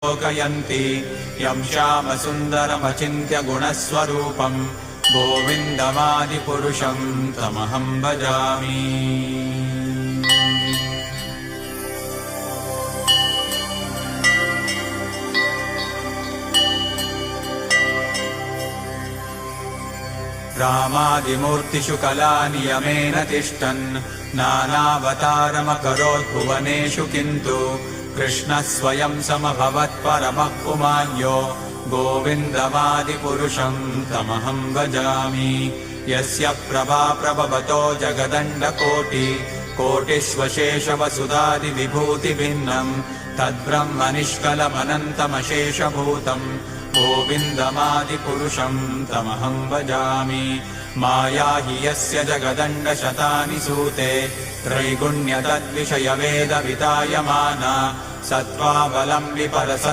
लोकयन्ति यं श्यामसुन्दरमचिन्त्य गुणस्वरूपम् गोविन्दमादिपुरुषं तमहं भजामि। रामादिमूर्तिषु कलानियमेन तिष्ठन् नानावतारमकरोत् भुवनेषु किन्तु कृष्णः स्वयं समभवत्परमः पुमान्यो गोविन्दमादिपुरुषं तमहं भजामि। यस्य प्रभा प्रभवतो जगदण्डकोटिकोटिष्वशेषवसुधादिविभूतिभिन्नम् तद्ब्रह्मनिष्कलमनन्तमशेषभूतम् गोविन्दमादिपुरुषं तमहं भजामि। माया हि यस्य जगदण्डशतानि सूते त्रैगुण्यतद्विषयवेदवितायमाना सत्त्वावलम्बि परस